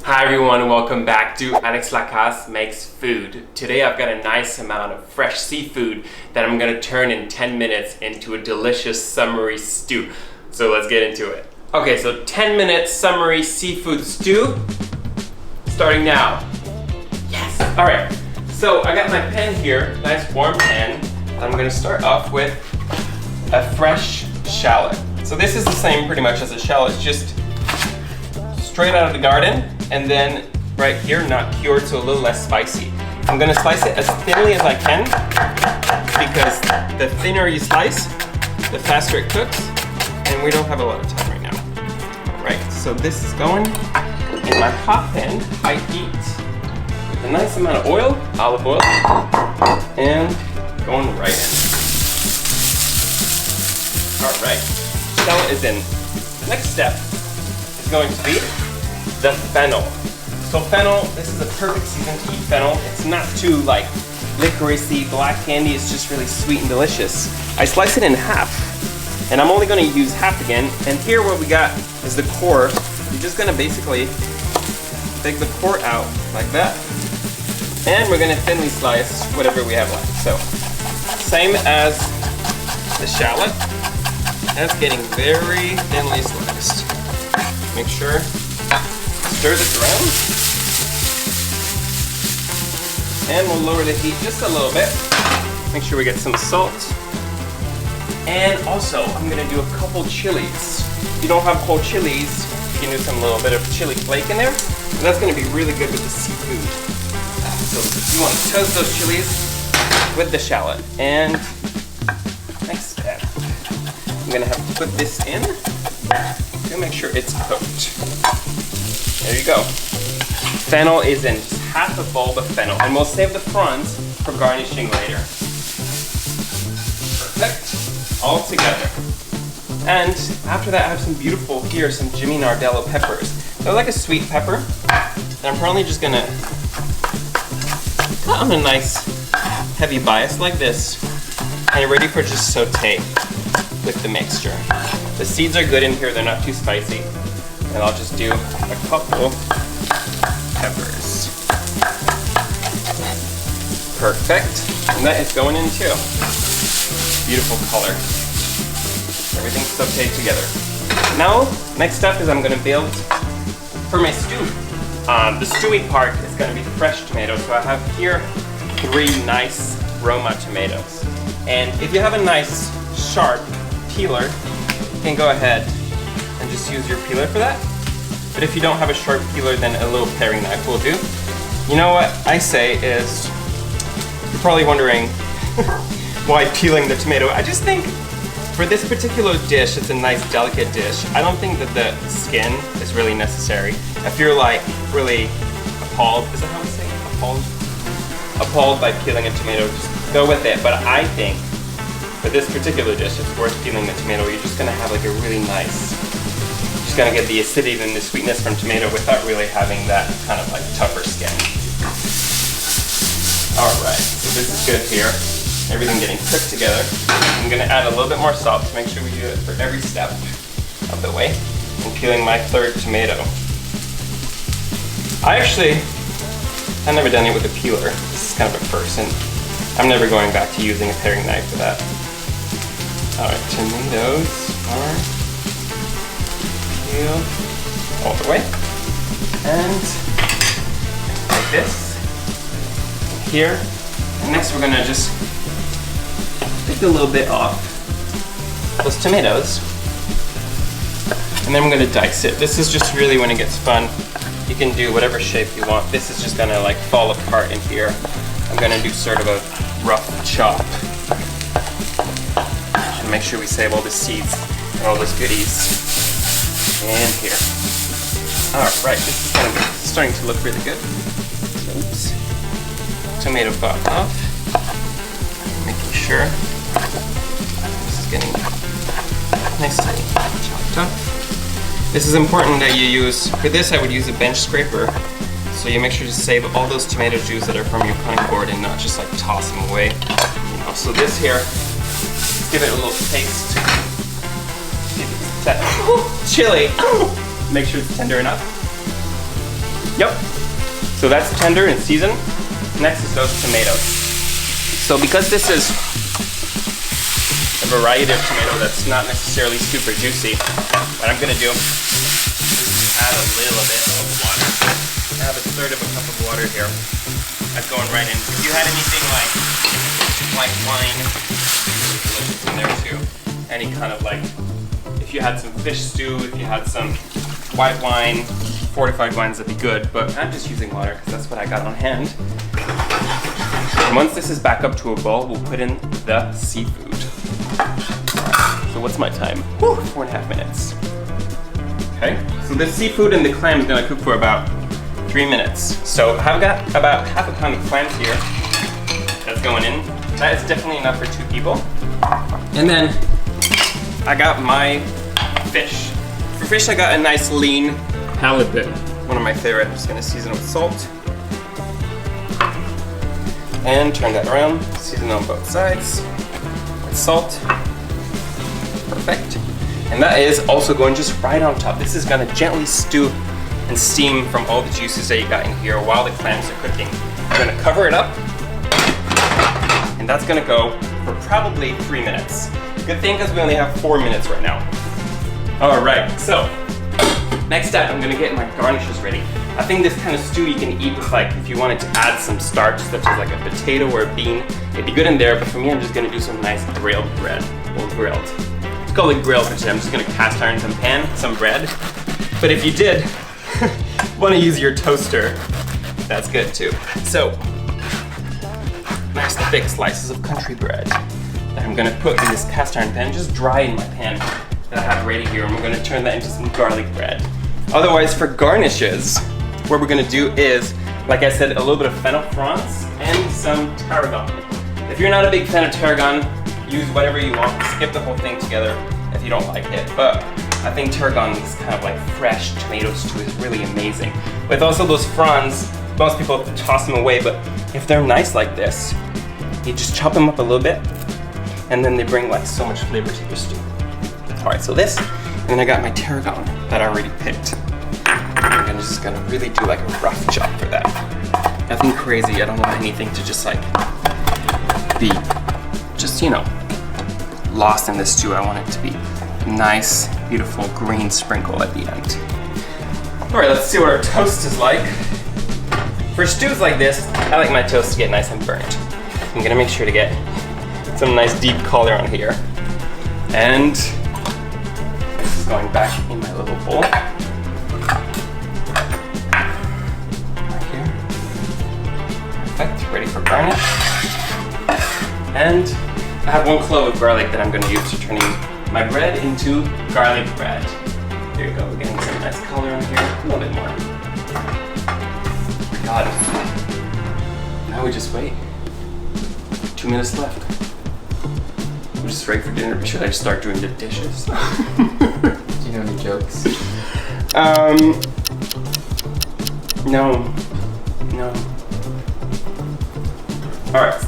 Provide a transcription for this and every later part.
Hi everyone, welcome back to Alex Lacasse Makes Food. Today I've got a nice amount of fresh seafood that I'm going to turn in 10 minutes into a delicious summery stew. So let's get into it. Okay, so 10-minute summery seafood stew, starting now. Yes! Alright, so I got my pan here, nice warm pan. I'm going to start off with a fresh shallot. So this is the same pretty much as a shallot, it's just straight out of the garden, and then right here, not cured, so a little less spicy. I'm gonna slice it as thinly as I can, because the thinner you slice, the faster it cooks, and we don't have a lot of time right now. Right, so this is going in my hot pan, high heat, with a nice amount of oil, olive oil, and going right in. All right, shallot is in. Next step is going to be the fennel. So fennel, this is a perfect season to eat fennel. It's not too like licoricey, black candy. It's just really sweet and delicious. I slice it in half, and I'm only going to use half again. And here what we got is the core. You're just going to basically take the core out like that, and we're going to thinly slice whatever we have left. So same as the shallot. That's getting very thinly sliced. Make sure, stir this around. And we'll lower the heat just a little bit. Make sure we get some salt. And also, I'm gonna do a couple chilies. If you don't have whole chilies, you can do some little bit of chili flake in there. And that's gonna be really good with the seafood. So you want to toast those chilies with the shallot. And next step, I'm gonna have to put this in to make sure it's cooked. There you go. Fennel is in just half a bulb of fennel, and we'll save the fronds for garnishing later. Perfect. All together. And after that, I have some beautiful here, some Jimmy Nardello peppers. They're like a sweet pepper, and I'm probably just gonna cut on a nice heavy bias like this, and you're ready for just saute with the mixture. The seeds are good in here, they're not too spicy. And I'll just do a couple peppers. Perfect. And that is going in too. Beautiful color. Everything's sauteed together. Now, next step is I'm gonna build for my stew. The stewy part is gonna be the fresh tomatoes. So I have here 3 nice Roma tomatoes. And if you have a nice sharp peeler, you can go ahead and just use your peeler for that. But if you don't have a sharp peeler, then a little paring knife will do. You know what I say is, you're probably wondering why peeling the tomato. I just think for this particular dish, it's a nice delicate dish. I don't think that the skin is really necessary. If you're like really appalled, is that how we say it? Appalled? Appalled by peeling a tomato, just go with it. But I think for this particular dish, it's worth peeling the tomato. You're just gonna have like a really nice, just gonna get the acidity and the sweetness from tomato without really having that kind of like tougher skin. All right, so this is good here. Everything getting cooked together. I'm gonna add a little bit more salt to make sure we do it for every step of the way. I'm peeling my 3rd tomato. I've never done it with a peeler. This is kind of a first, and I'm never going back to using a paring knife for that. Alright, tomatoes are peeled all the way. And like this. Here. And next we're gonna just take a little bit off those tomatoes. And then we're gonna dice it. This is just really when it gets fun. You can do whatever shape you want. This is just gonna like fall apart in here. I'm gonna do sort of a rough chop. And make sure we save all the seeds and all those goodies. And here. Alright, this is gonna be starting to look really good. Oops. Tomato got off. Making sure this is getting nicely chopped up. This is important that you use, for this I would use a bench scraper. So you make sure to save all those tomato juice that are from your cutting board and not just like toss them away. You know, so this here, give it a little taste. That chili. Make sure it's tender enough. Yep. So that's tender and seasoned. Next is those tomatoes. So because this is a variety of tomato that's not necessarily super juicy, what I'm gonna do is add a little bit of water. I have a third of a cup of water here. That's going right in. If you had anything like white wine, delicious in there too. Any kind of like, if you had some fish stew, if you had some white wine, fortified wines, that'd be good, but I'm just using water because that's what I got on hand. And once this is back up to a boil, we'll put in the seafood. So what's my time? Whew, 4.5 minutes. Okay, so the seafood and the clam is gonna cook for about 3 minutes. So I've got about half a pound of clams here that's going in. That is definitely enough for 2 people. And then I got my fish. For fish, I got a nice lean halibut. One of my favorite. I'm just gonna season it with salt. And turn that around, season on both sides with salt. Perfect. And that is also going just right on top. This is gonna gently stew and steam from all the juices that you got in here while the clams are cooking. I'm gonna cover it up, and that's gonna go for probably 3 minutes. Good thing because we only have 4 minutes right now. All right, so next up, I'm gonna get my garnishes ready. I think this kind of stew you can eat with, like, if you wanted to add some starch, such as like a potato or a bean, it'd be good in there, but for me, I'm just gonna do some nice grilled bread, or grilled. Let's call it grilled for today. I'm just gonna cast iron some pan, some bread. But if you did wanna use your toaster, that's good too. So, nice thick slices of country bread that I'm gonna put in this cast iron pan, just dry in my pan that I have ready here, and we're gonna turn that into some garlic bread. Otherwise, for garnishes, what we're gonna do is, like I said, a little bit of fennel fronds and some tarragon. If you're not a big fan of tarragon, use whatever you want. Skip the whole thing together if you don't like it. But I think tarragon is kind of like fresh tomato stew is really amazing. With also those fronds, most people toss them away, but if they're nice like this, you just chop them up a little bit, and then they bring like so much flavor to your stew. All right, so this, and then I got my tarragon that I already picked. I'm just gonna really do like a rough chop for that. Nothing crazy, I don't want anything to just like be, just, you know, lost in the stew. I want it to be a nice, beautiful green sprinkle at the end. All right, let's see what our toast is like. For stews like this, I like my toast to get nice and burnt. I'm gonna make sure to get some nice deep color on here. And this is going back in my little bowl. Right here. Perfect, ready for garnish. And I have 1 clove of garlic that I'm gonna use for turning my bread into garlic bread. There you go, we're getting some nice color on here. A little bit more. God. Now we just wait. 2 minutes left. We're just ready for dinner. Should I start doing the dishes? Do you know any jokes? No. All right.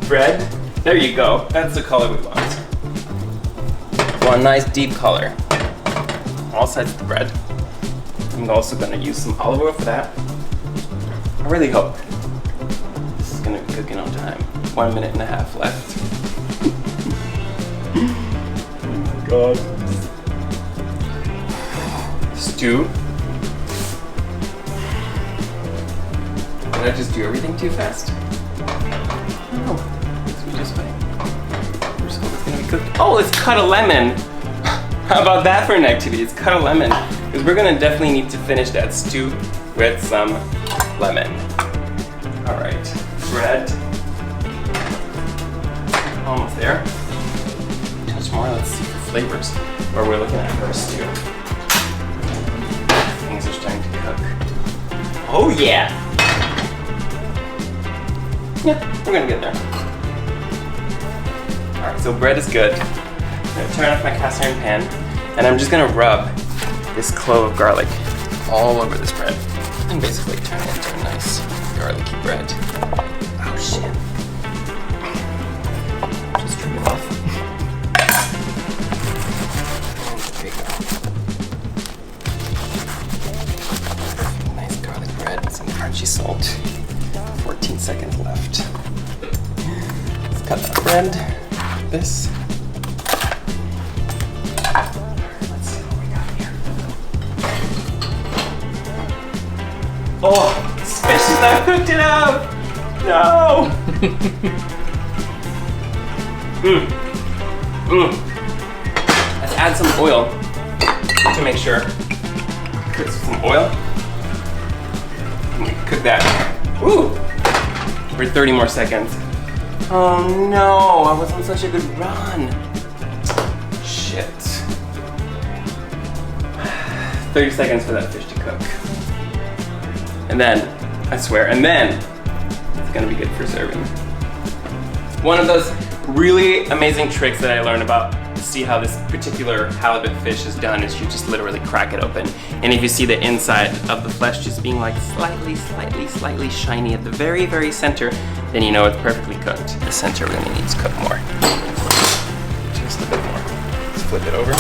Bread. There you go. That's the color we want. Want a nice deep color. All sides of the bread. I'm also gonna use some olive oil for that. I really hope this is gonna be cooking on time. 1.5 minutes left. Oh my God. Stew. Did I just do everything too fast? No. So we just wait. We're just hoping it's gonna be cooked. Oh, let's cut a lemon. How about that for an activity? Let's cut a lemon. Because we're gonna definitely need to finish that stew with some lemon. All right, bread. Almost there. Touch more, let's see the flavors. What we're looking at first too. Things are starting to cook. Oh yeah! Yeah, we're gonna get there. All right, so bread is good. I'm gonna turn off my cast iron pan, and I'm just gonna rub this clove of garlic all over this bread, and basically turn it into a nice garlicky bread. Oh shit. Just trim it off. There you go. Nice crunchy salt. 14 seconds left. Let's cut that bread. This. Let's see what we got here. Oh, this fish is not cooked enough! No! Let's add some oil to make sure. Put some oil. Cook that. Ooh! For 30 more seconds. Oh no, I was on such a good run. Shit. 30 seconds for that fish to cook. And then, I swear, and then it's gonna be good for serving. One of those really amazing tricks that I learned about to see how this particular halibut fish is done is you just literally crack it open. And if you see the inside of the flesh just being like slightly shiny at the very, very center, then you know it's perfectly cooked. The center really needs to cook more. Just a bit more. Let's flip it over.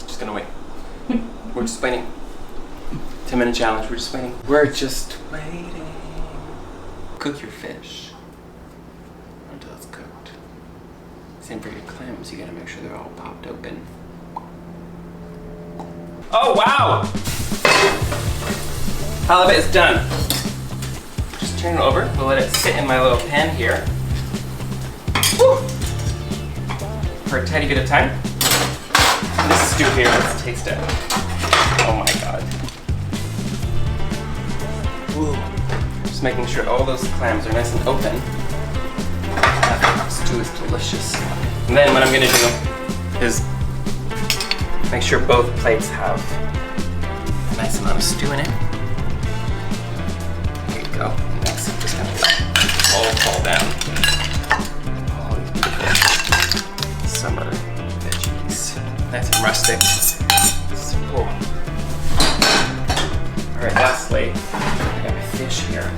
Just gonna wait. We're just waiting. 10-minute challenge, we're just waiting. We're just waiting. Cook your fish until it's cooked. Same for your clams, you gotta make sure they're all popped open. Oh wow! Halibut is done. Just turn it over, we'll let it sit in my little pan here. Woo! For a tiny bit of time. And this stew here, let's taste it. Oh my god. Ooh. Just making sure all those clams are nice and open. That stew is delicious. And then what I'm gonna do is make sure both plates have a nice amount of stew in it. There you go. Next, I'm just gonna let it all fall down. All these beautiful summer veggies. Nice and rustic. Oh. Alright, lastly, I got my fish here.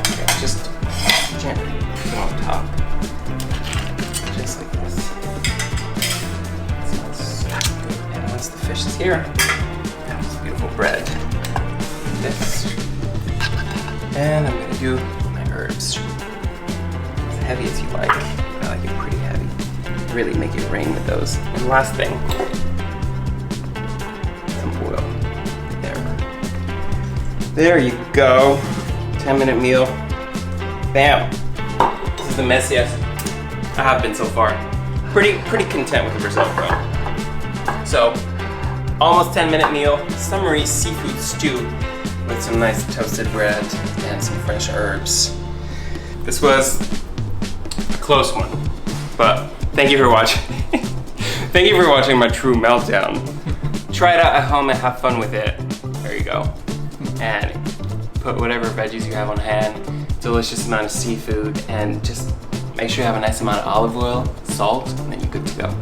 Okay, just gently put it on top. Just like this. It smells so good. And once the fish is here, I have this beautiful bread. This. And I'm gonna do my herbs. As heavy as you like. I like it pretty heavy. Really make it rain with those. And the last thing, some oil. There you go. 10-minute meal. Bam. This is the messiest I have been so far. Pretty content with the result, bro. So, almost 10-minute meal, summery seafood stew with some nice toasted bread and some fresh herbs. This was a close one, but thank you for watching. Thank you for watching my true meltdown. Try it out at home and have fun with it. There you go. And put whatever veggies you have on hand, delicious amount of seafood, and just make sure you have a nice amount of olive oil, salt, and then you're good to go.